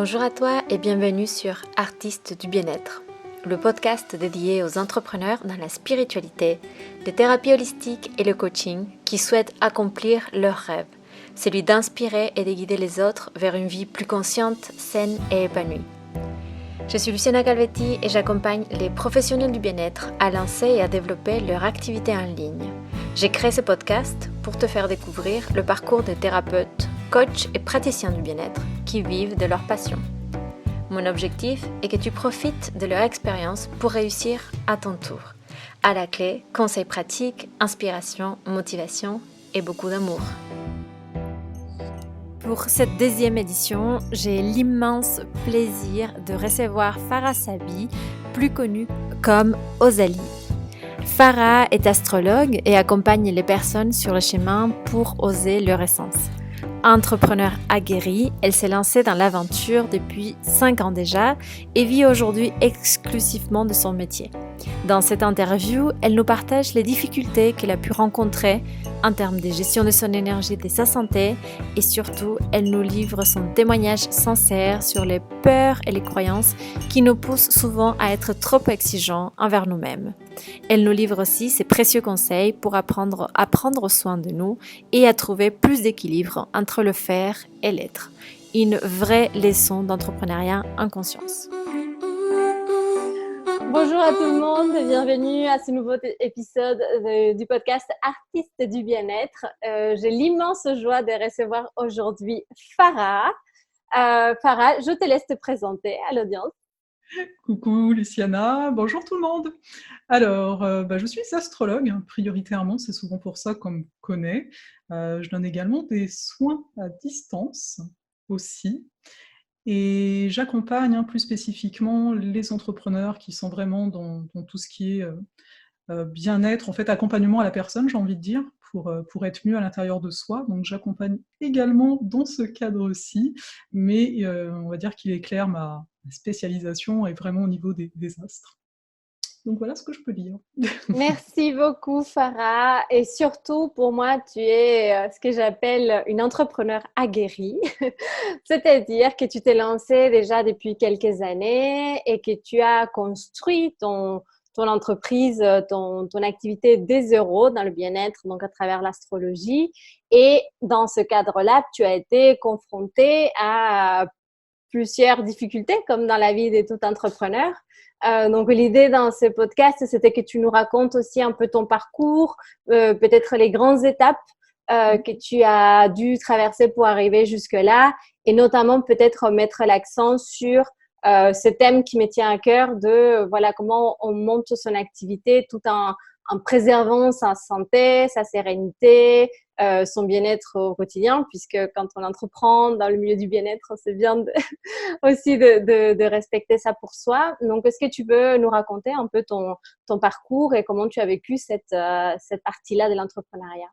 Bonjour à toi et bienvenue sur Artistes du bien-être, le podcast dédié aux entrepreneurs dans la spiritualité, les thérapies holistiques et le coaching qui souhaitent accomplir leurs rêves, celui d'inspirer et de guider les autres vers une vie plus consciente, saine et épanouie. Je suis Luciana Calvetti et j'accompagne les professionnels du bien-être à lancer et à développer leur activité en ligne. J'ai créé ce podcast pour te faire découvrir le parcours de thérapeutes, coachs et praticiens du bien-être qui vivent de leur passion. Mon objectif est que tu profites de leur expérience pour réussir à ton tour. À la clé, conseils pratiques, inspiration, motivation et beaucoup d'amour. Pour cette deuxième édition, j'ai l'immense plaisir de recevoir Farah Sabi, plus connue comme Ozali. Farah est astrologue et accompagne les personnes sur le chemin pour oser leur essence. Entrepreneur aguerrie, elle s'est lancée dans l'aventure depuis 5 ans déjà et vit aujourd'hui exclusivement de son métier. Dans cette interview, elle nous partage les difficultés qu'elle a pu rencontrer en termes de gestion de son énergie et de sa santé et surtout, elle nous livre son témoignage sincère sur les peurs et les croyances qui nous poussent souvent à être trop exigeants envers nous-mêmes. Elle nous livre aussi ses précieux conseils pour apprendre à prendre soin de nous et à trouver plus d'équilibre entre le faire et l'être. Une vraie leçon d'entrepreneuriat en conscience. Bonjour à tout le monde, bienvenue à ce nouveau épisode du podcast Artistes du bien-être. J'ai l'immense joie de recevoir aujourd'hui Farah. Farah, je te laisse te présenter à l'audience. Coucou Luciana, bonjour tout le monde. Alors, je suis astrologue, prioritairement, c'est souvent pour ça qu'on me connaît. Je donne également des soins à distance aussi. Et j'accompagne plus spécifiquement les entrepreneurs qui sont vraiment dans tout ce qui est bien-être, en fait, accompagnement à la personne, j'ai envie de dire, pour être mieux à l'intérieur de soi. Donc j'accompagne également dans ce cadre-ci, mais on va dire qu'il est clair, ma spécialisation est vraiment au niveau des astres. Donc voilà ce que je peux dire. Merci beaucoup Farah et surtout pour moi tu es ce que j'appelle une entrepreneur aguerrie, c'est-à-dire que tu t'es lancée déjà depuis quelques années et que tu as construit ton entreprise, ton activité des zéros dans le bien-être, donc à travers l'astrologie. Et dans ce cadre-là, tu as été confrontée à plusieurs difficultés, comme dans la vie de tout entrepreneur. Donc, l'idée dans ce podcast, c'était que tu nous racontes aussi un peu ton parcours, peut-être les grandes étapes que tu as dû traverser pour arriver jusque-là, et notamment peut-être mettre l'accent sur ce thème qui me tient à cœur de voilà comment on monte son activité tout en préservant sa santé, sa sérénité, son bien-être au quotidien, puisque quand on entreprend dans le milieu du bien-être, c'est bien aussi de respecter ça pour soi. Donc, est-ce que tu peux nous raconter un peu ton parcours et comment tu as vécu cette partie-là de l'entrepreneuriat?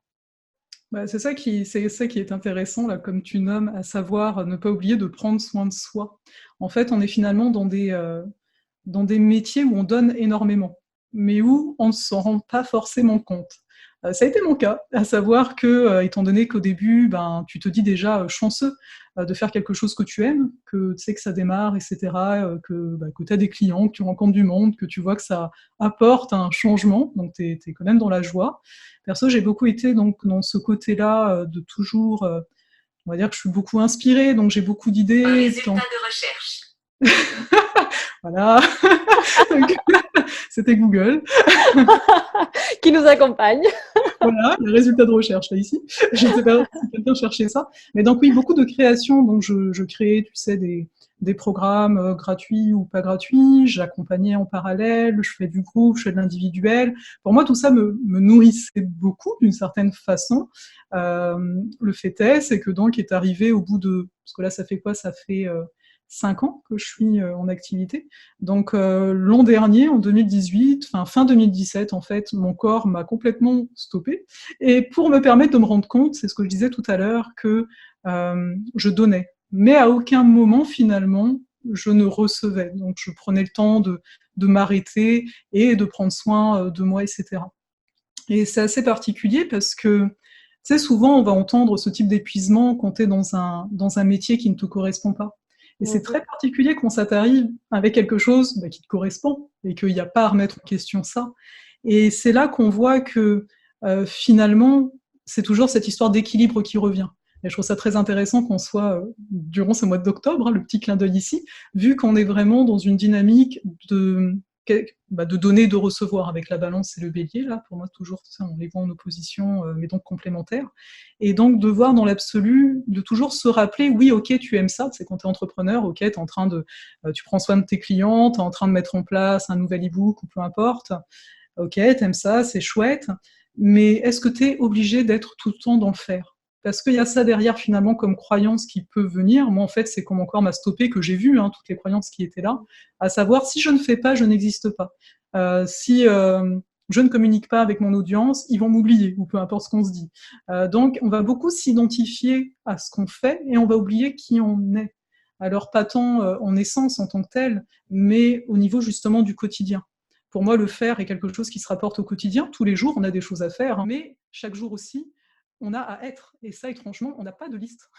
C'est ça qui est intéressant, là, comme tu nommes, à savoir ne pas oublier de prendre soin de soi. En fait, on est finalement dans des métiers où on donne énormément, mais où on ne s'en rend pas forcément compte. Ça a été mon cas, à savoir que, étant donné qu'au début, tu te dis déjà chanceux de faire quelque chose que tu aimes, que tu sais que ça démarre, etc., que tu as des clients, que tu rencontres du monde, que tu vois que ça apporte un changement, donc tu es quand même dans la joie. Perso, j'ai beaucoup été donc, dans ce côté-là de toujours, on va dire que je suis beaucoup inspirée, donc j'ai beaucoup d'idées. Un résultat de recherche. Voilà. C'était Google. Qui nous accompagne. Voilà, le résultat de recherche, là, ici. Je ne sais pas si quelqu'un cherchait ça. Mais donc, oui, beaucoup de créations. Donc, je créais, tu sais, des programmes gratuits ou pas gratuits. J'accompagnais en parallèle. Je fais du groupe, je fais de l'individuel. Pour moi, tout ça me nourrissait beaucoup, d'une certaine façon. Le fait c'est que donc, est arrivé au bout de... Parce que là, ça fait quoi? Ça fait 5 ans que je suis en activité. Donc l'an dernier, en 2018, fin 2017, en fait, mon corps m'a complètement stoppé. Et pour me permettre de me rendre compte, c'est ce que je disais tout à l'heure, que je donnais. Mais à aucun moment, finalement, je ne recevais. Donc je prenais le temps de m'arrêter et de prendre soin de moi, etc. Et c'est assez particulier parce que, tu sais, souvent, on va entendre ce type d'épuisement quand tu es dans un métier qui ne te correspond pas. Et c'est très particulier quand ça t'arrive avec quelque chose qui te correspond et qu'il n'y a pas à remettre en question ça. Et c'est là qu'on voit que finalement, c'est toujours cette histoire d'équilibre qui revient. Et je trouve ça très intéressant qu'on soit, durant ce mois d'octobre, hein, le petit clin d'œil ici, vu qu'on est vraiment dans une dynamique de donner, de recevoir avec la balance et le bélier, là, pour moi, toujours, ça, on les voit en opposition, mais donc complémentaires. Et donc, de voir dans l'absolu, de toujours se rappeler, oui, ok, tu aimes ça, c'est quand tu es entrepreneur, ok, t'es en train de, tu prends soin de tes clients, tu es en train de mettre en place un nouvel e-book ou peu importe, ok, t'aimes ça, c'est chouette, mais est-ce que tu es obligé d'être tout le temps dans le faire? Parce qu'il y a ça derrière finalement comme croyance qui peut venir. Moi en fait c'est quand mon corps m'a stoppé que j'ai vu hein, toutes les croyances qui étaient là, à savoir si je ne fais pas, je n'existe pas. Si je ne communique pas avec mon audience, ils vont m'oublier, ou peu importe ce qu'on se dit. Donc on va beaucoup s'identifier à ce qu'on fait et on va oublier qui on est. Alors pas tant en essence en tant que tel, mais au niveau justement du quotidien. Pour moi, le faire est quelque chose qui se rapporte au quotidien. Tous les jours, on a des choses à faire, hein, mais chaque jour aussi, on a à être. Et ça, étrangement, on n'a pas de liste.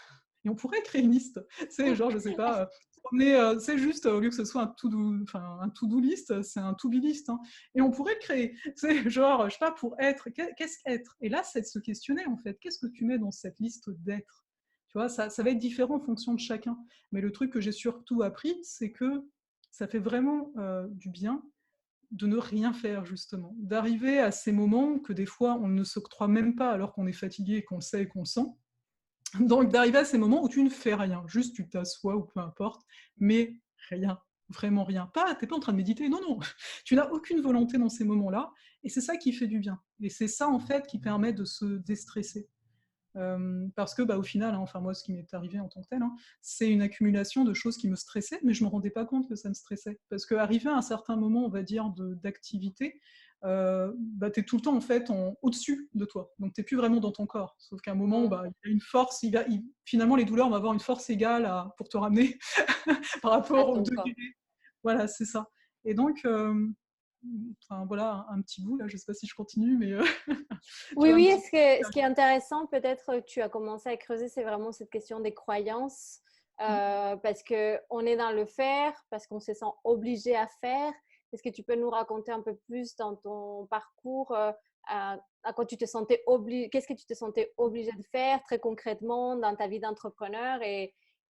Et on pourrait créer une liste. C'est genre, je sais pas, c'est juste, au lieu que ce soit un to-do list, c'est un to-be list. Hein. Et on pourrait le créer. C'est genre, je sais pas, pour être, qu'est-ce qu'être? Et là, c'est de se questionner, en fait. Qu'est-ce que tu mets dans cette liste d'être? Tu vois, ça va être différent en fonction de chacun. Mais le truc que j'ai surtout appris, c'est que ça fait vraiment du bien de ne rien faire, justement. D'arriver à ces moments que des fois, on ne s'octroie même pas alors qu'on est fatigué, qu'on le sait et qu'on le sent. Donc, d'arriver à ces moments où tu ne fais rien, juste tu t'assois ou peu importe, mais rien, vraiment rien. T'es pas en train de méditer, non, non. Tu n'as aucune volonté dans ces moments-là, et c'est ça qui fait du bien. Et c'est ça, en fait, qui permet de se déstresser. Parce que au final, hein, enfin moi ce qui m'est arrivé en tant que tel, hein, c'est une accumulation de choses qui me stressaient, mais je me rendais pas compte que ça me stressait. Parce qu'arrivé à un certain moment, on va dire, d'activité, tu es tout le temps en fait au-dessus de toi. Donc tu n'es plus vraiment dans ton corps. Sauf qu'à un moment, il y a une force, finalement les douleurs vont avoir une force égale pour te ramener par rapport au degré. Voilà, c'est ça. Et donc, enfin voilà, un petit bout là, je sais pas si je continue, mais tu Oui, vois un oui, petit. ce qui est intéressant, peut-être tu as commencé à creuser, c'est vraiment cette question des croyances, parce qu'on est dans le faire, parce qu'on se sent obligé à faire. Est-ce que tu peux nous raconter un peu plus dans ton parcours, à quoi tu te sentais obligé, qu'est-ce que tu te sentais obligé de faire très concrètement dans ta vie d'entrepreneur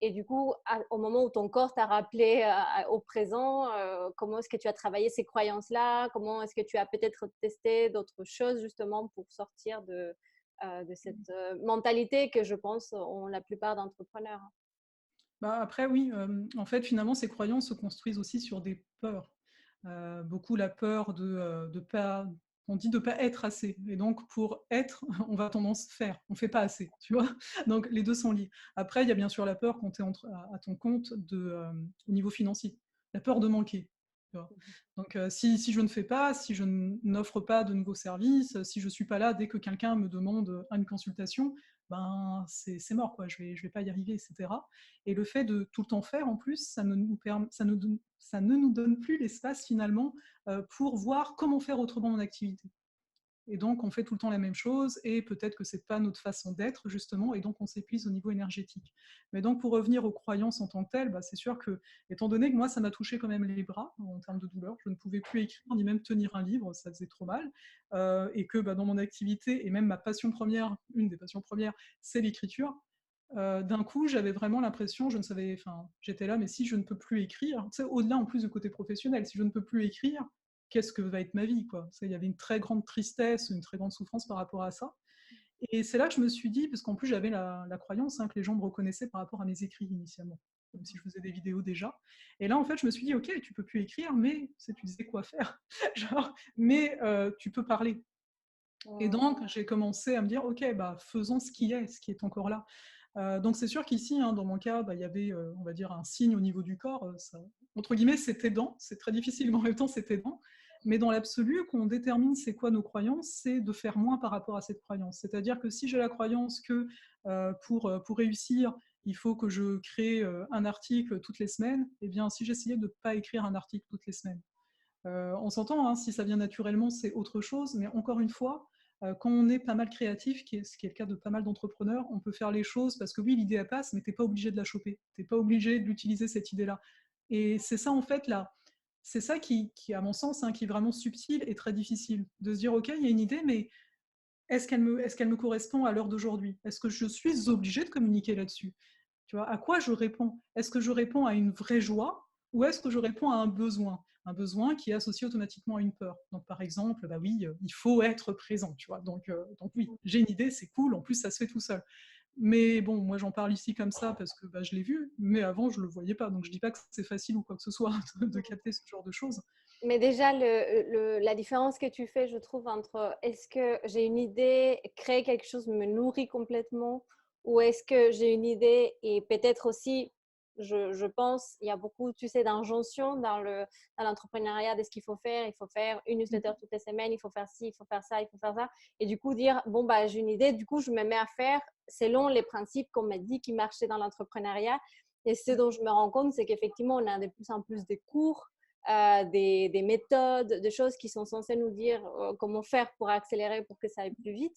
et du coup, au moment où ton corps t'a rappelé au présent, comment est-ce que tu as travaillé ces croyances-là? Comment est-ce que tu as peut-être testé d'autres choses justement pour sortir de cette mentalité que je pense ont la plupart d'entrepreneurs? Après, oui, en fait, finalement, ces croyances se construisent aussi sur des peurs. Beaucoup la peur de pas, on dit de pas être assez. Et donc, pour être, on va tendance faire. On fait pas assez, tu vois. Donc, les deux sont liés. Après, il y a bien sûr la peur quand tu es à ton compte au niveau financier. La peur de manquer. Tu vois. Donc, si je ne fais pas, si je n'offre pas de nouveaux services, si je suis pas là dès que quelqu'un me demande une consultation, c'est mort, quoi. Je vais pas y arriver, etc. Et le fait de tout le temps faire, en plus, ça ne nous donne plus l'espace finalement pour voir comment faire autrement mon activité. Et donc, on fait tout le temps la même chose et peut-être que ce n'est pas notre façon d'être, justement, et donc on s'épuise au niveau énergétique. Mais donc, pour revenir aux croyances en tant que telles, c'est sûr que, étant donné que moi, ça m'a touché quand même les bras en termes de douleur, je ne pouvais plus écrire ni même tenir un livre, ça faisait trop mal, et que dans mon activité, et même ma passion première, une des passions premières, c'est l'écriture, d'un coup, j'avais vraiment l'impression, je ne savais, enfin, j'étais là, mais si je ne peux plus écrire, au-delà en plus du côté professionnel, si je ne peux plus écrire, qu'est-ce que va être ma vie, quoi. Il y avait une très grande tristesse, une très grande souffrance par rapport à ça. Et c'est là que je me suis dit, parce qu'en plus j'avais la croyance que les gens me reconnaissaient par rapport à mes écrits initialement, comme si je faisais des vidéos déjà. Et là, en fait, je me suis dit, ok, tu peux plus écrire, mais tu sais quoi faire, genre, mais tu peux parler. Et donc, j'ai commencé à me dire, ok, faisons ce qui est encore là. Donc c'est sûr qu'ici, hein, dans mon cas, il y avait, on va dire, un signe au niveau du corps. Ça, entre guillemets, c'est aidant. C'est très difficile, mais en même temps, c'est aidant. Mais dans l'absolu, qu'on détermine c'est quoi nos croyances, c'est de faire moins par rapport à cette croyance. C'est-à-dire que si j'ai la croyance que pour réussir, il faut que je crée un article toutes les semaines, eh bien, si j'essayais de ne pas écrire un article toutes les semaines, on s'entend, hein, si ça vient naturellement, c'est autre chose, mais encore une fois, Quand on est pas mal créatif, ce qui est le cas de pas mal d'entrepreneurs, on peut faire les choses parce que oui, l'idée elle passe, mais t'es pas obligé de la choper. T'es pas obligé d'utiliser cette idée-là. Et c'est ça en fait là, c'est ça qui, à mon sens, hein, qui est vraiment subtil et très difficile. De se dire, ok, il y a une idée, mais est-ce qu'elle me correspond à l'heure d'aujourd'hui? Est-ce que je suis obligée de communiquer là-dessus? Tu vois, à quoi je réponds? Est-ce que je réponds à une vraie joie ou est-ce que je réponds à un besoin? Un besoin qui est associé automatiquement à une peur. Donc, par exemple, bah oui, il faut être présent, tu vois. Donc oui, j'ai une idée, c'est cool. En plus, ça se fait tout seul. Mais bon, moi, j'en parle ici comme ça parce que bah, je l'ai vu, mais avant, je le voyais pas. Donc, je dis pas que c'est facile ou quoi que ce soit de capter ce genre de choses. Mais déjà, la différence que tu fais, je trouve, entre est-ce que j'ai une idée, créer quelque chose me nourrit complètement, ou est-ce que j'ai une idée et peut-être aussi, je pense, il y a beaucoup, tu sais, d'injonctions dans l'entrepreneuriat de ce qu'il faut faire. Il faut faire une newsletter toutes les semaines, il faut faire ci, il faut faire ça, il faut faire ça. Et du coup, dire, bon, bah, j'ai une idée, du coup, je me mets à faire selon les principes qu'on m'a dit qui marchaient dans l'entrepreneuriat. Et ce dont je me rends compte, c'est qu'effectivement, on a de plus en plus des cours des méthodes, des choses qui sont censées nous dire comment faire pour accélérer, pour que ça aille plus vite.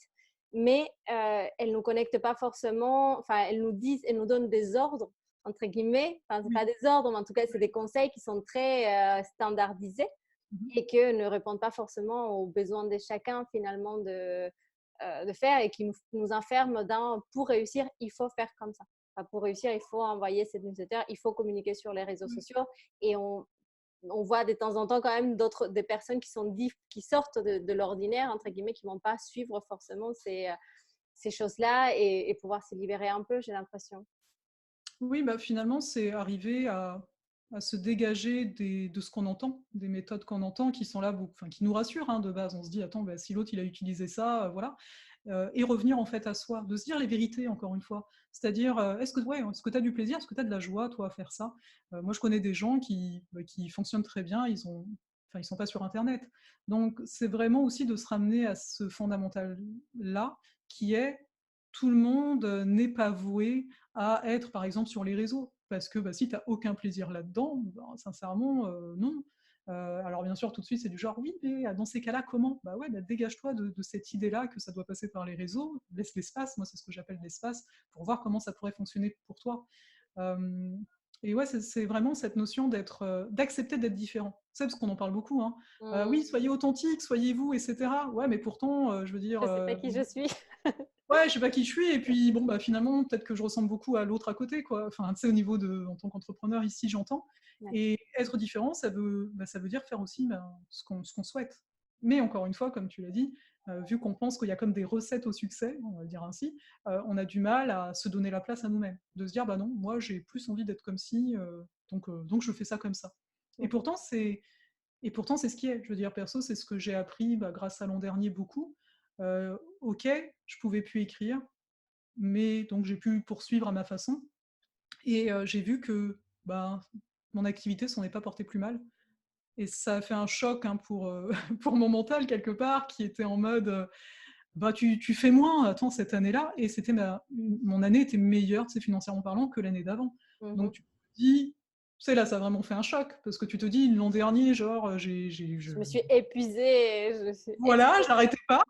Mais elles ne nous connectent pas forcément, enfin, elles nous donnent des ordres, entre guillemets. Enfin, ce Oui. pas des ordres, mais en tout cas, c'est des conseils qui sont très standardisés Mhm. et que ne répondent pas forcément aux besoins de chacun, finalement, de faire et qui nous enferment dans pour réussir, il faut faire comme ça. Enfin, pour réussir, il faut envoyer cette newsletter, il faut communiquer sur les réseaux sociaux et on voit de temps en temps quand même des personnes qui sortent de l'ordinaire, entre guillemets, qui ne vont pas suivre forcément ces choses-là et pouvoir se libérer un peu, j'ai l'impression. Oui, bah, finalement, c'est arriver à se dégager de ce qu'on entend, des méthodes qu'on entend qui sont là, enfin, qui nous rassurent hein, de base. On se dit, attends, bah, si l'autre il a utilisé ça, voilà. Et revenir en fait à soi, de se dire les vérités encore une fois. C'est-à-dire, est-ce que tu as du plaisir, est-ce que tu as de la joie, toi, à faire ça? Moi, je connais des gens qui fonctionnent très bien, enfin, ils sont pas sur Internet. Donc, c'est vraiment aussi de se ramener à ce fondamental-là, qui est tout le monde n'est pas voué à être, par exemple, sur les réseaux. Parce que bah, si tu n'as aucun plaisir là-dedans, bah, sincèrement, non. Alors bien sûr, tout de suite, c'est du genre, oui, mais dans ces cas-là, comment? Bah ouais, bah, dégage-toi de cette idée-là que ça doit passer par les réseaux, laisse l'espace, moi c'est ce que j'appelle l'espace, pour voir comment ça pourrait fonctionner pour toi. Euh, et ouais, c'est vraiment cette notion d'accepter d'être différent. C'est parce qu'on en parle beaucoup, hein. Oui, soyez authentique, soyez vous, etc. Ouais, mais pourtant, je veux dire, Je ne sais pas qui je suis. ouais, je sais pas qui je suis, et puis bon, bah finalement, peut-être que je ressemble beaucoup à l'autre à côté, quoi. Enfin, tu sais, au niveau en tant qu'entrepreneur, ici, j'entends. Ouais. Et être différent, ça veut dire faire aussi ce qu'on souhaite. Mais encore une fois, comme tu l'as dit, vu qu'on pense qu'il y a comme des recettes au succès, on va le dire ainsi, on a du mal à se donner la place à nous-mêmes. De se dire, bah non, moi, j'ai plus envie d'être comme ci, donc je fais ça comme ça. Et Mhm. pourtant, c'est et pourtant, c'est ce qui est. Je veux dire, perso, c'est ce que j'ai appris bah, grâce à l'an dernier beaucoup. Ok, je pouvais plus écrire, mais donc j'ai pu poursuivre à ma façon. Et j'ai vu que bah, mon activité s'en est pas portée plus mal. Et ça a fait un choc hein, pour mon mental quelque part, qui était en mode bah tu fais moins, attends, cette année-là, et mon année était meilleure, c'est financièrement parlant, que l'année d'avant. Donc Mhm. tu te dis, tu sais, là, ça a vraiment fait un choc, parce que tu te dis, l'an dernier, genre, Je me suis épuisée, je suis voilà, explosée. j'arrêtais pas,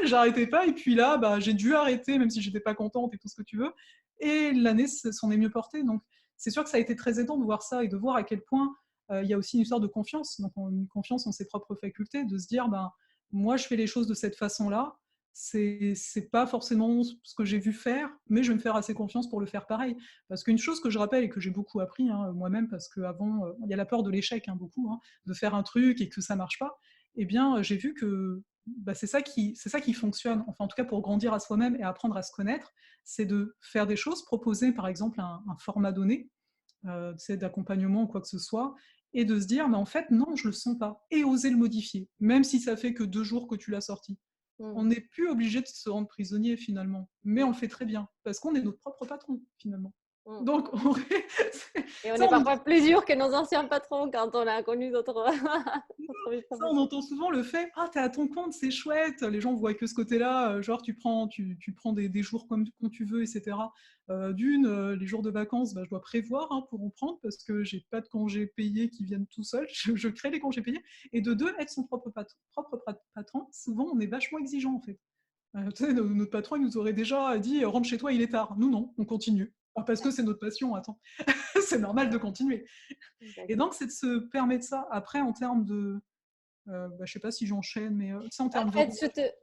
j'arrêtais pas, et puis là, bah, j'ai dû arrêter, même si j'étais pas contente et tout ce que tu veux, et l'année s'en est mieux portée, donc c'est sûr que ça a été très aidant de voir ça, et de voir à quel point il y a aussi une histoire de confiance, donc une confiance en ses propres facultés, de se dire, ben, moi, je fais les choses de cette façon-là, c'est pas forcément ce que j'ai vu faire, mais je vais me faire assez confiance pour le faire pareil. Parce qu'une chose que je rappelle et que j'ai beaucoup appris hein, moi-même, parce qu'avant, il y a la peur de l'échec hein, beaucoup, hein, de faire un truc et que ça marche pas, eh bien, j'ai vu que bah, c'est ça qui fonctionne, enfin en tout cas pour grandir à soi-même et apprendre à se connaître, c'est de faire des choses, proposer par exemple un format donné, d'accompagnement ou quoi que ce soit, et de se dire, mais en fait, non, je le sens pas, et oser le modifier, même si ça fait que 2 jours que tu l'as sorti. On Mhm. n'est plus obligé de se rendre prisonnier finalement, mais on le fait très bien, parce qu'on est notre propre patron finalement. Mhm. Donc, Et on ça, est on entend parfois plus dur que nos anciens patrons quand on a connu notre, notre vie Ça, on professionnelle. entend souvent le fait ah, t'es à ton compte, c'est chouette. Les gens voient que ce côté-là, genre tu prends des jours comme tu veux, etc. Les jours de vacances, bah, je dois prévoir hein, pour en prendre parce que j'ai pas de congés payés qui viennent tout seuls. Je crée les congés payés. Et de deux, être son propre patron, souvent on est vachement exigeant en fait. Tu sais, notre patron, il nous aurait déjà dit: «Rentre chez toi, il est tard». Nous non, on continue. Ah, parce que c'est notre passion, attends, c'est normal de continuer et Exact. donc c'est de se permettre ça. Après en termes de, je sais pas si j'enchaîne, mais, tu sais, en En termes de fait,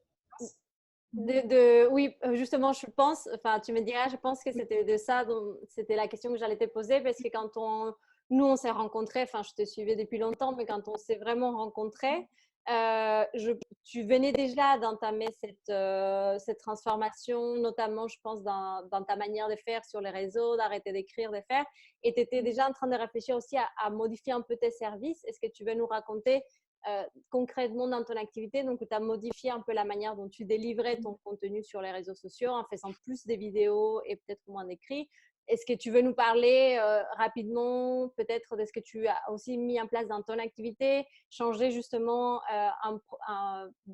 mmh. oui, justement, je pense, enfin, tu me diras, je pense que c'était de ça dont c'était la question que j'allais te poser parce que nous, on s'est rencontrés, enfin, je te suivais depuis longtemps, mais quand on s'est vraiment rencontrés, tu venais déjà d'entamer cette transformation, notamment, je pense, dans ta manière de faire sur les réseaux, d'arrêter d'écrire, de faire, et tu étais déjà en train de réfléchir aussi à modifier un peu tes services. Est-ce que tu veux nous raconter concrètement dans ton activité, donc tu as modifié un peu la manière dont tu délivrais ton contenu sur les réseaux sociaux en faisant plus des vidéos et peut-être moins d'écrits. Est-ce que tu veux nous parler rapidement peut-être de ce que tu as aussi mis en place dans ton activité, changer justement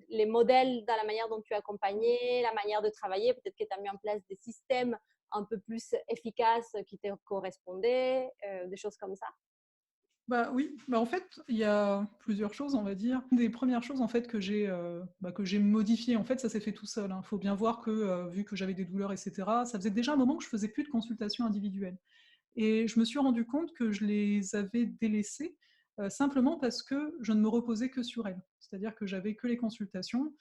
les modèles dans la manière dont tu accompagnais, la manière de travailler, peut-être que tu as mis en place des systèmes un peu plus efficaces qui te correspondaient, des choses comme ça. Bah, oui, bah, en fait, il y a plusieurs choses, on va dire. Une des premières choses, en fait, que j'ai modifiées, en fait, ça s'est fait tout seul, hein. Faut bien voir que, vu que j'avais des douleurs et cetera, ça faisait déjà un moment que je faisais plus de consultations individuelles et je me suis rendu compte que je les avais délaissées, simplement parce que je ne me reposais que sur elles. C'est-à-dire que j'avais que les consultations,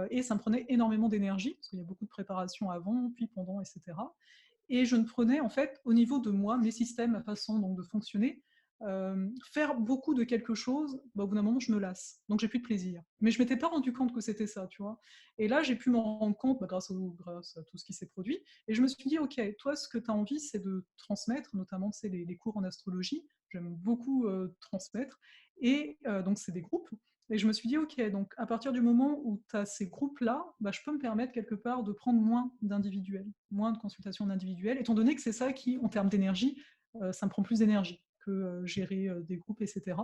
et ça me prenait énormément d'énergie, parce qu'il y a beaucoup de préparation avant, puis pendant et cetera et je ne prenais, en fait, au niveau de moi, mes systèmes, ma façon donc de fonctionner, faire beaucoup de quelque chose, bah, au bout d'un moment, je me lasse. Donc j'ai plus de plaisir. Mais je m'étais pas rendu compte que c'était ça, tu vois? Et là, j'ai pu m'en rendre compte, bah, grâce à tout ce qui s'est produit et je me suis dit: «OK, toi, ce que tu as envie, c'est de transmettre», notamment, tu sais, les cours en astrologie. J'aime beaucoup, transmettre et donc c'est des groupes et je me suis dit: «OK, donc à partir du moment où tu as ces groupes-là, bah, je peux me permettre quelque part de prendre moins d'individuels, moins de consultations d'individuels», étant donné que c'est ça qui, en termes d'énergie, ça me prend plus d'énergie que gérer des groupes, etc.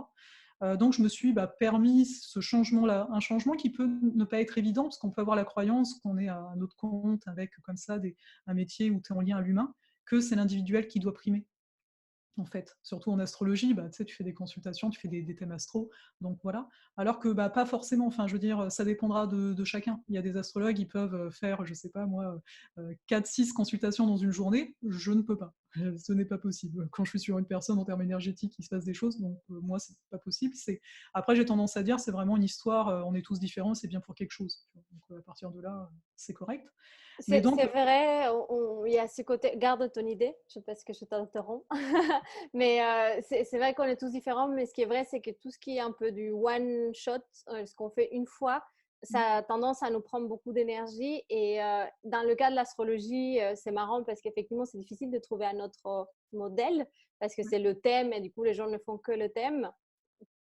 Donc je me suis permis ce changement-là, un changement qui peut ne pas être évident, parce qu'on peut avoir la croyance qu'on est à notre compte avec comme ça un métier où tu es en lien à l'humain, que c'est l'individuel qui doit primer en fait. Surtout en astrologie, tu sais, tu fais des consultations, tu fais des thèmes astro, donc voilà. Alors que pas forcément, enfin, je veux dire, ça dépendra de chacun. Il y a des astrologues, ils peuvent faire, je sais pas moi, 4-6 consultations dans une journée, je ne peux pas. Ce n'est pas possible. Quand je suis sur une personne en termes énergétiques, il se passe des choses, donc moi, c'est pas possible. Après, j'ai tendance à dire, c'est vraiment une histoire, on est tous différents, c'est bien pour quelque chose. Donc à partir de là, c'est correct. Mais donc, C'est vrai, il y a ce côté, garde ton idée, parce que je t'interromps, mais c'est vrai qu'on est tous différents, mais ce qui est vrai, c'est que tout ce qui est un peu du one shot, ce qu'on fait une fois, ça a tendance à nous prendre beaucoup d'énergie. Et dans le cas de l'astrologie, c'est marrant parce qu'effectivement, c'est difficile de trouver un autre modèle parce que c'est le thème et du coup, les gens ne font que le thème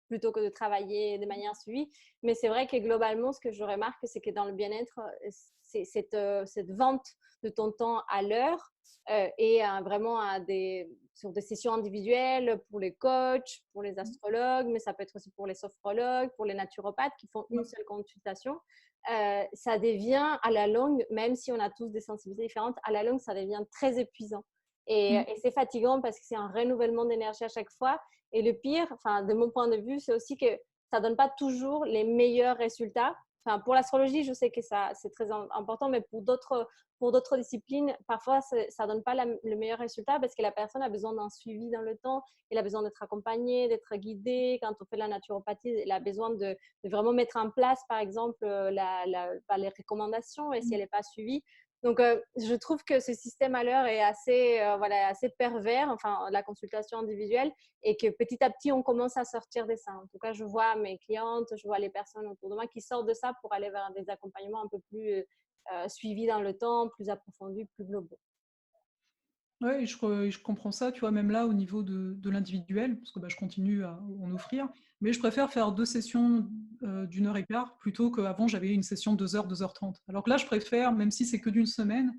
plutôt que de travailler de manière suivie. Mais c'est vrai que globalement, ce que je remarque, c'est que dans le bien-être, c'est cette vente de ton temps à l'heure et vraiment sur des sessions individuelles pour les coachs, pour les astrologues, mais ça peut être aussi pour les sophrologues, pour les naturopathes qui font une seule consultation. Ça devient à la longue, même si on a tous des sensibilités différentes, à la longue, ça devient très épuisant. Et c'est fatigant parce que c'est un renouvellement d'énergie à chaque fois. Et le pire, enfin, de mon point de vue, c'est aussi que ça donne pas toujours les meilleurs résultats. Enfin, pour l'astrologie, je sais que ça, c'est très important, mais pour d'autres disciplines, parfois, ça donne pas le meilleur résultat parce que la personne a besoin d'un suivi dans le temps, elle a besoin d'être accompagnée, d'être guidée. Quand on fait la naturopathie, elle a besoin de vraiment mettre en place, par exemple, les recommandations et si elle n'est pas suivie. Donc, je trouve que ce système à l'heure est voilà, assez pervers, enfin, la consultation individuelle, et que petit à petit, on commence à sortir de ça. En tout cas, je vois mes clientes, je vois les personnes autour de moi qui sortent de ça pour aller vers des accompagnements un peu plus suivis dans le temps, plus approfondis, plus globaux. ouais, je comprends ça, tu vois, même là, au niveau de l'individuel, parce que je continue à en offrir, mais je préfère faire 2 sessions, d'1 heure et quart, plutôt qu'avant j'avais une session de 2 heures, 2h30. Alors que là, je préfère, même si c'est que d'une semaine,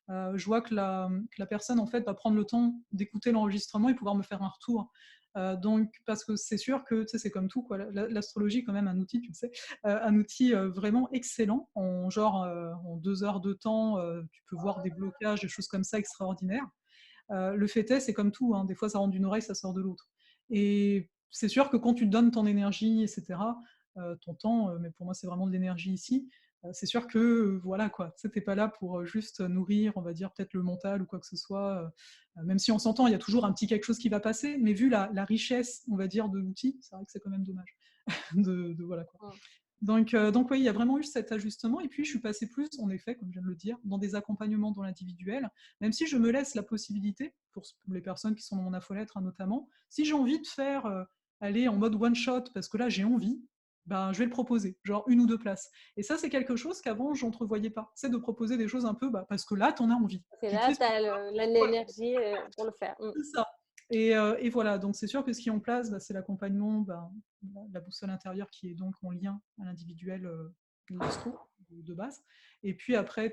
je vois que la personne, en fait, va prendre le temps d'écouter l'enregistrement et pouvoir me faire un retour. Donc parce que c'est sûr que, tu sais, c'est comme tout, quoi, l'astrologie est quand même un outil, tu sais, un outil, vraiment excellent. En 2 heures de temps, tu peux voir des blocages, des choses comme ça extraordinaires. Le fait est, c'est comme tout, hein, des fois ça rentre d'une oreille, ça sort de l'autre. Et c'est sûr que quand tu donnes ton énergie, etc., ton temps, mais pour moi c'est vraiment de l'énergie ici, C'est sûr que, voilà quoi, tu sais, t'es pas là pour juste nourrir, on va dire, peut-être le mental ou quoi que ce soit. Même si on s'entend, il y a toujours un petit quelque chose qui va passer, mais vu la richesse, on va dire, de l'outil, c'est vrai que c'est quand même dommage. Voilà quoi. Mm. Donc oui, il y a vraiment eu cet ajustement. Et puis, je suis passée plus, en effet, comme je viens de le dire, dans des accompagnements dans l'individuel, même si je me laisse la possibilité, pour les personnes qui sont dans mon infolettre notamment, si j'ai envie de faire aller en mode one-shot, parce que là, j'ai envie, ben, je vais le proposer, genre 1 ou 2 places. Et ça, c'est quelque chose qu'avant, j'entrevoyais pas. C'est de proposer des choses un peu, bah, parce que là, t'en as envie. C'est Tu te là, fais tu as voilà, l'énergie pour le faire. Mm. c'est ça. Et voilà, donc c'est sûr que ce qui est en place, bah, c'est l'accompagnement, bah, la boussole intérieure qui est donc en lien à l'individuel de l'astro de base. Et puis après,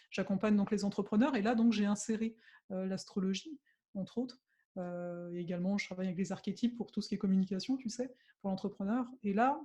j'accompagne donc les entrepreneurs. Et là, donc, j'ai inséré l'astrologie, entre autres. Et également, je travaille avec les archétypes pour tout ce qui est communication, tu sais, pour l'entrepreneur. Et là,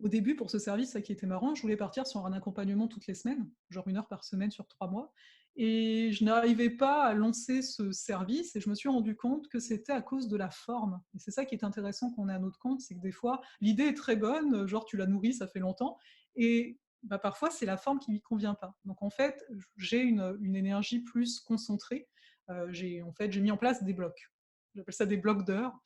au début, pour ce service, ça qui était marrant, je voulais partir sur un accompagnement toutes les semaines, genre 1 heure par semaine sur 3 mois. Et je n'arrivais pas à lancer ce service et je me suis rendu compte que c'était à cause de la forme. Et c'est ça qui est intéressant qu'on ait à notre compte, c'est que des fois, l'idée est très bonne, genre tu la nourris, ça fait longtemps, et bah, parfois c'est la forme qui ne lui convient pas. Donc en fait, j'ai une énergie plus concentrée. J'ai mis en place des blocs. J'appelle ça des blocs d'heures,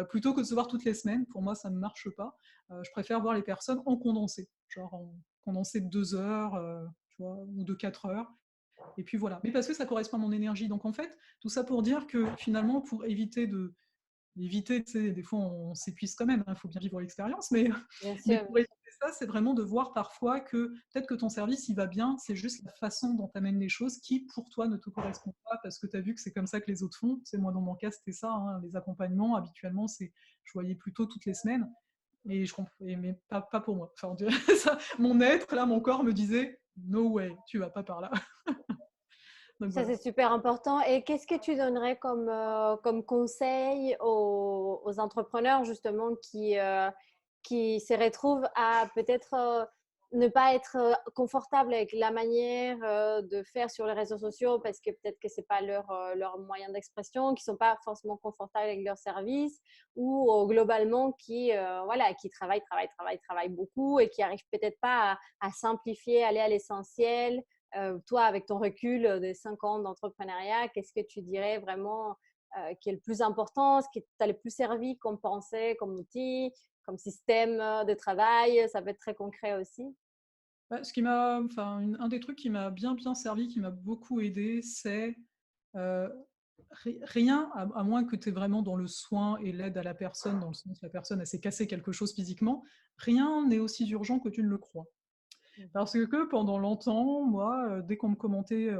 plutôt que de se voir toutes les semaines. Pour moi, ça ne marche pas. Je préfère voir les personnes en condensé, genre en condensé de 2 heures, tu vois, ou de 4 heures. Et puis voilà. Mais parce que ça correspond à mon énergie. Donc en fait, tout ça pour dire que finalement, pour éviter, tu sais, des fois on s'épuise quand même, il faut bien vivre l'expérience, mais, Bien mais sûr. pour éviter ça, c'est vraiment de voir parfois que peut-être que ton service il va bien, c'est juste la façon dont tu amènes les choses qui pour toi ne te correspond pas parce que tu as vu que c'est comme ça que les autres font. C'est moi dans mon cas, c'était ça, hein, les accompagnements, habituellement, je voyais plutôt toutes les semaines. Et je comprends, mais pas pour moi. Enfin, on dirait ça, mon être, là, mon corps me disait no way, tu vas pas par là. Donc Ça, voilà. c'est super important. Et qu'est-ce que tu donnerais comme conseil aux entrepreneurs justement qui se retrouvent à peut-être ne pas être confortables avec la manière de faire sur les réseaux sociaux parce que peut-être que c'est pas leur moyen d'expression, qui sont pas forcément confortables avec leur service ou globalement voilà, qui travaillent beaucoup et qui arrivent peut-être pas à simplifier, aller à l'essentiel. Toi, avec ton recul de 5 ans d'entrepreneuriat, qu'est-ce que tu dirais vraiment qui est le plus important, ce qui t'a le plus servi comme pensée, comme outil, comme système de travail? Ça peut être très concret aussi. Bah, un des trucs qui m'a bien servi, qui m'a beaucoup aidé, c'est euh, rien, à moins que tu es vraiment dans le soin et l'aide à la personne, dans le sens où la personne elle s'est cassée quelque chose physiquement, rien n'est aussi urgent que tu ne le crois. Parce que pendant longtemps, moi, dès qu'on me commentait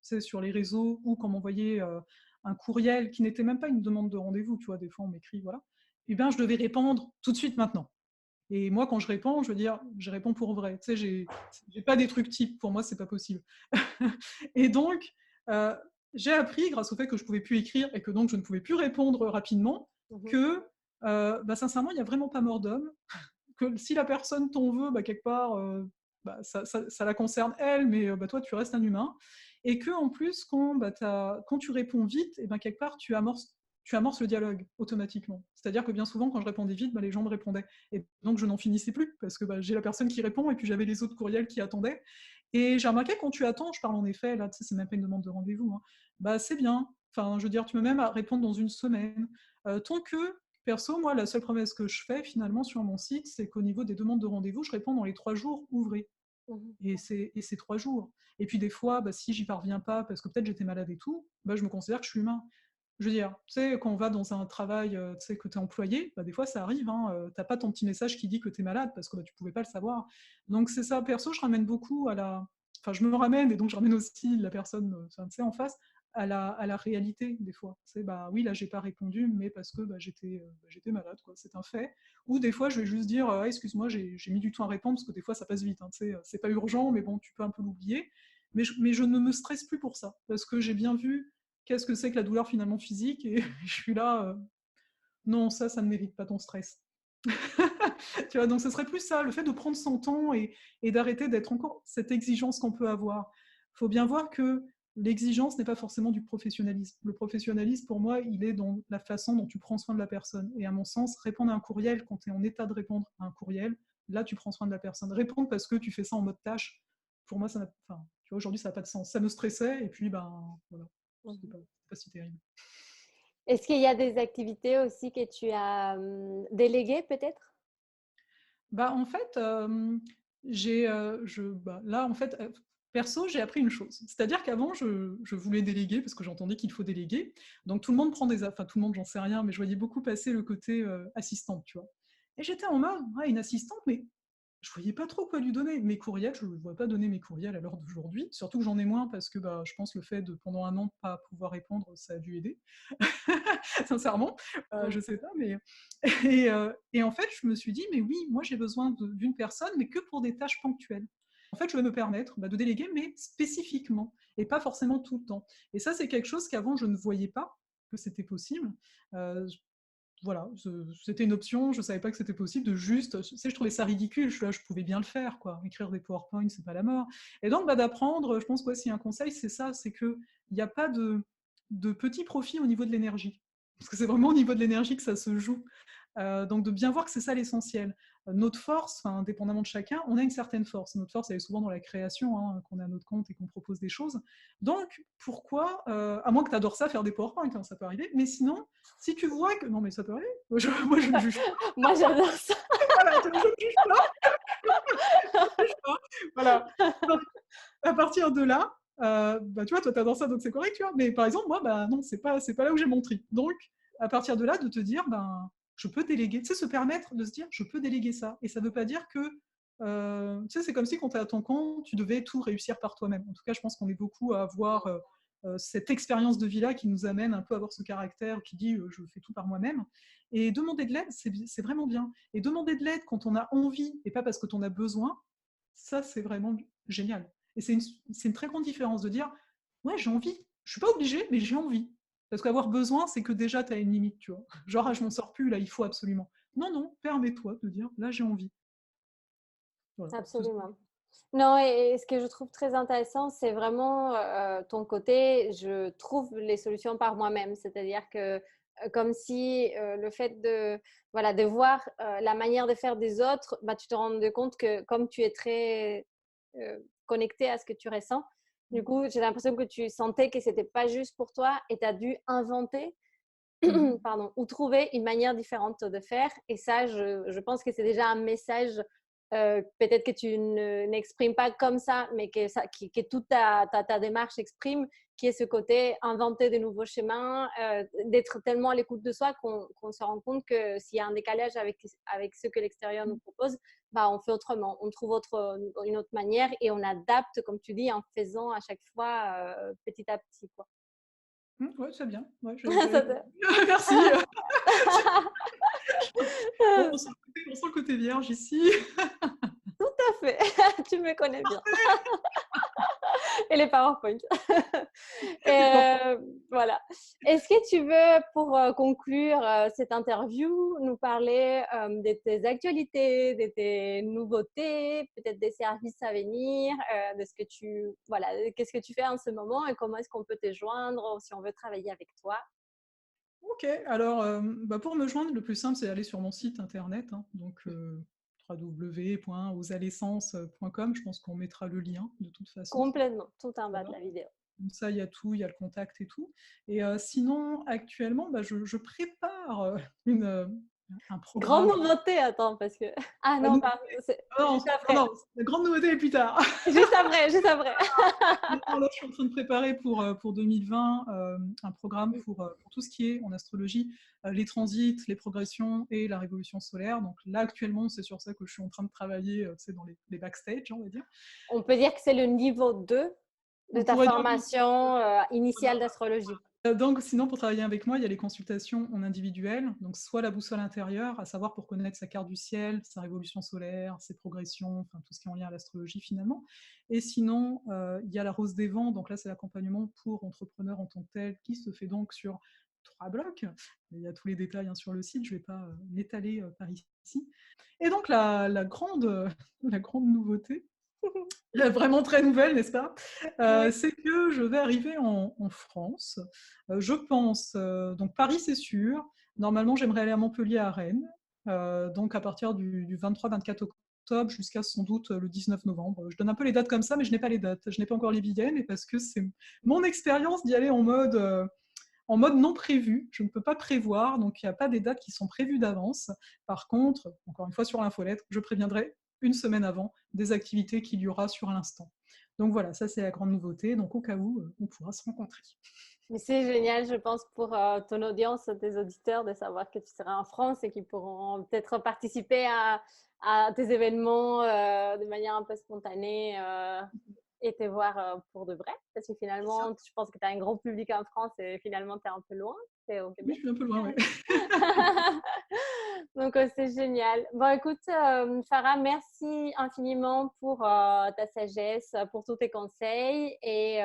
sur les réseaux ou qu'on m'envoyait un courriel qui n'était même pas une demande de rendez-vous, tu vois, des fois on m'écrit, voilà, et bien je devais répondre tout de suite maintenant. Et moi, quand je réponds, je veux dire, je réponds pour vrai. Tu sais, j'ai pas des trucs types, pour moi, c'est pas possible. Et donc, euh, j'ai appris, grâce au fait que je pouvais plus écrire et que donc je ne pouvais plus répondre rapidement, Mhm. que bah, sincèrement, il n'y a vraiment pas mort d'homme, que si la personne t'en veut, bah, quelque part, bah, ça la concerne elle, mais bah, toi, tu restes un humain. Et que en plus, quand tu réponds vite, et ben, quelque part, tu amorces le dialogue automatiquement. C'est-à-dire que bien souvent, quand je répondais vite, bah, les gens me répondaient. Et donc, je n'en finissais plus, parce que bah, j'ai la personne qui répond, et puis j'avais les autres courriels qui attendaient. Et j'ai remarqué, quand tu attends, je parle en effet, là, tu sais, c'est même pas une demande de rendez-vous, hein, bah, c'est bien. Enfin, je veux dire, tu peux même répondre dans une semaine. Tant que perso, moi, la seule promesse que je fais finalement sur mon site, c'est qu'au niveau des demandes de rendez-vous, je réponds dans les 3 jours ouvrés. Mhm. Et c'est 3 jours. Et puis des fois, bah, si j'y parviens pas, parce que peut-être j'étais malade et tout, bah, je me considère que je suis humain. Je veux dire, tu sais, quand on va dans un travail, tu sais, que tu es employé, bah, des fois ça arrive, hein, t'as pas ton petit message qui dit que tu es malade parce que bah, tu pouvais pas le savoir. Donc c'est ça, perso, je ramène beaucoup à la. Enfin, je me ramène et donc je ramène aussi la personne, tu sais, en face, à la réalité, des fois. C'est bah oui, là j'ai pas répondu, mais parce que bah, j'étais malade, quoi, c'est un fait. Ou des fois, je vais juste dire, ah, excuse-moi, j'ai mis du temps à répondre, parce que des fois ça passe vite, hein, tu sais, c'est pas urgent, mais bon, tu peux un peu l'oublier. Mais je ne me stresse plus pour ça, parce que j'ai bien vu qu'est-ce que c'est que la douleur finalement physique, et je suis là, non, ça ne mérite pas ton stress. Tu vois, donc ce serait plus ça, le fait de prendre son temps et d'arrêter d'être encore cette exigence qu'on peut avoir. Il faut bien voir que l'exigence n'est pas forcément du professionnalisme. Le professionnalisme, pour moi, il est dans la façon dont tu prends soin de la personne. Et à mon sens, répondre à un courriel quand tu es en état de répondre à un courriel, là, tu prends soin de la personne. Répondre parce que tu fais ça en mode tâche, pour moi, enfin, tu vois, aujourd'hui, ça n'a pas de sens. Ça me stressait, et puis, ben, voilà, c'était pas si terrible. Est-ce qu'il y a des activités aussi que tu as déléguées peut-être? Bah, en fait, là, en fait, perso, j'ai appris une chose. C'est-à-dire qu'avant, je voulais déléguer parce que j'entendais qu'il faut déléguer. Donc tout le monde prend enfin tout le monde, j'en sais rien, mais je voyais beaucoup passer le côté, assistante, tu vois? Et j'étais en mode: «Ouais, une assistante, mais je voyais pas trop quoi lui donner. Mes courriels, je ne vois pas donner mes courriels à l'heure d'aujourd'hui, surtout que j'en ai moins parce que, bah, je pense le fait de pendant un an pas pouvoir répondre, ça a dû aider. Sincèrement, je sais pas, mais et en fait, je me suis dit: «Mais oui, moi j'ai besoin d'une personne, mais que pour des tâches ponctuelles». En fait, je vais me permettre, bah, de déléguer, mais spécifiquement et pas forcément tout le temps. Et ça, c'est quelque chose qu'avant je ne voyais pas que c'était possible. J Voilà, c'était une option, je savais pas que c'était possible de juste, tu sais, je trouvais ça ridicule, je suis là, je pouvais bien le faire, quoi. Écrire des PowerPoint, c'est pas la mort. Et donc, bah, d'apprendre, je pense que s'il y a un conseil, c'est ça, c'est qu'il n'y a pas de petit profit au niveau de l'énergie. Parce que c'est vraiment au niveau de l'énergie que ça se joue. Donc de bien voir que c'est ça l'essentiel. Notre force, enfin, indépendamment de chacun, on a une certaine force. Notre force, elle est souvent dans la création, hein, qu'on a notre compte et qu'on propose des choses. Donc, pourquoi, à moins que tu adores ça, faire des PowerPoint, hein, ça peut arriver, mais sinon, si tu vois que... Non, mais ça peut arriver, moi je ne juge pas, Moi, j'adore ça. voilà, je ne juge pas, je ne juge pas, voilà. Donc, à partir de là, bah, tu vois, toi, tu adores ça, donc c'est correct, tu vois, mais par exemple, moi, bah, non, c'est pas là où j'ai mon tri. Donc, à partir de là, de te dire, ben, je peux déléguer, tu sais, se permettre de se dire, je peux déléguer ça. Et ça ne veut pas dire que, tu sais, c'est comme si quand tu es à ton compte, tu devais tout réussir par toi-même. En tout cas, je pense qu'on est beaucoup à avoir cette expérience de vie-là qui nous amène un peu à avoir ce caractère qui dit, je fais tout par moi-même. Et demander de l'aide, c'est vraiment bien. Et demander de l'aide quand on a envie et pas parce que tu en as besoin, ça, c'est vraiment génial. Et c'est une très grande différence de dire, ouais, j'ai envie. Je suis pas obligée, mais j'ai envie. Parce qu'avoir besoin, c'est que déjà, tu as une limite, tu vois. Genre, ah, je m'en sors plus, là, il faut absolument. Non, non, permets-toi de dire, là, j'ai envie. Voilà. Absolument. Non, et ce que je trouve très intéressant, c'est vraiment ton côté, je trouve les solutions par moi-même. C'est-à-dire que comme si le fait de, voilà, de voir la manière de faire des autres, bah, tu te rends compte que comme tu es très connecté à ce que tu ressens, du coup, j'ai l'impression que tu sentais que c'était pas juste pour toi et tu as dû inventer Mhm. pardon, ou trouver une manière différente de faire. Et ça, je pense que c'est déjà un message peut-être que tu n'exprimes pas comme ça, mais que toute ta démarche exprime, qui est ce côté inventer de nouveaux chemins, d'être tellement à l'écoute de soi qu'on se rend compte que s'il y a un décalage avec ce que l'extérieur nous propose, bah, on fait autrement, on trouve une autre manière et on adapte, comme tu dis, en faisant à chaque fois petit à petit, quoi. Ouais, c'est bien. Ouais, Ça te- Merci. On sent le côté vierge ici. Tout à fait, tu me connais bien. Et les PowerPoint. Et voilà. Est-ce que tu veux, pour conclure cette interview, nous parler de tes actualités, de tes nouveautés, peut-être des services à venir, de ce que voilà, qu'est-ce que tu fais en ce moment et comment est-ce qu'on peut te joindre si on veut travailler avec toi? Ok, alors bah, pour me joindre, le plus simple, c'est d'aller sur mon site internet, hein, donc www.osalessence.com. Je pense qu'on mettra le lien de toute façon. Complètement, tout en bas de Voilà. la vidéo. Comme ça, il y a tout, il y a le contact et tout. Et sinon, actuellement, bah, je prépare un Grande programme. nouveauté, attends, parce que... Ah non, Nou- pardon, c'est non, juste non, après. non, la grande nouveauté est plus tard. Juste après, juste après. Non, là, je suis en train de préparer pour 2020 un programme pour tout ce qui est en astrologie, les transits, les progressions et la révolution solaire. Donc là, actuellement, c'est sur ça que je suis en train de travailler, tu sais, dans les backstage, on va dire. On peut dire que c'est le niveau 2 de On ta pourrait dire formation initiale d'astrologie. donc, sinon, pour travailler avec moi, il y a les consultations en individuel, donc soit la boussole intérieure, à savoir pour connaître sa carte du ciel, sa révolution solaire, ses progressions, enfin tout ce qui est en lien à l'astrologie finalement. Et sinon, il y a la rose des vents, donc là c'est l'accompagnement pour entrepreneurs en tant que tel, qui se fait donc sur 3 blocs. Il y a tous les détails, hein, sur le site, je ne vais pas m'étaler par ici. Et donc la grande, la grande nouveauté, vraiment très nouvelle, n'est-ce pas? Oui. C'est que je vais arriver en France. Je pense, donc Paris, c'est sûr. Normalement, j'aimerais aller à Montpellier, à Rennes. Donc à partir du 23-24 octobre. octobre jusqu'à sans doute le 19 novembre. Je donne un peu les dates comme ça, mais je n'ai pas les dates. Je n'ai pas encore les billets, mais parce que c'est mon expérience d'y aller en mode non prévu. Je ne peux pas prévoir, donc il n'y a pas des dates qui sont prévues d'avance. Par contre, encore une fois sur l'infolette, je préviendrai une semaine avant des activités qu'il y aura sur l'instant. Donc voilà, ça c'est la grande nouveauté. Donc au cas où, on pourra se rencontrer. Mais c'est génial, je pense, pour ton audience, tes auditeurs, de savoir que tu seras en France et qu'ils pourront peut-être participer à tes événements de manière un peu spontanée et te voir pour de vrai. Parce que finalement, je pense que tu as un gros public en France et finalement, tu es un peu loin. C'est au Oui, Québec. je suis un peu loin, oui. Donc, c'est génial. Bon, écoute, Farah, merci infiniment pour ta sagesse, pour tous tes conseils et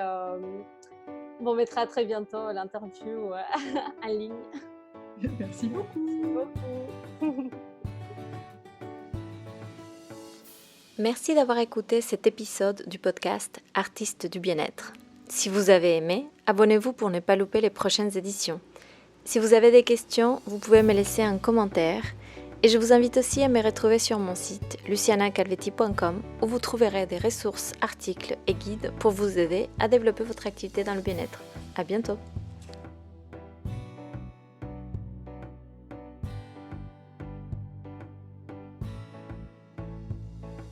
on mettra très bientôt l'interview en ligne. Merci beaucoup. Merci beaucoup. Merci d'avoir écouté cet épisode du podcast Artistes du bien-être. Si vous avez aimé, abonnez-vous pour ne pas louper les prochaines éditions. Si vous avez des questions, vous pouvez me laisser un commentaire et je vous invite aussi à me retrouver sur mon site lucianacalvetti.com où vous trouverez des ressources, articles et guides pour vous aider à développer votre activité dans le bien-être. À bientôt!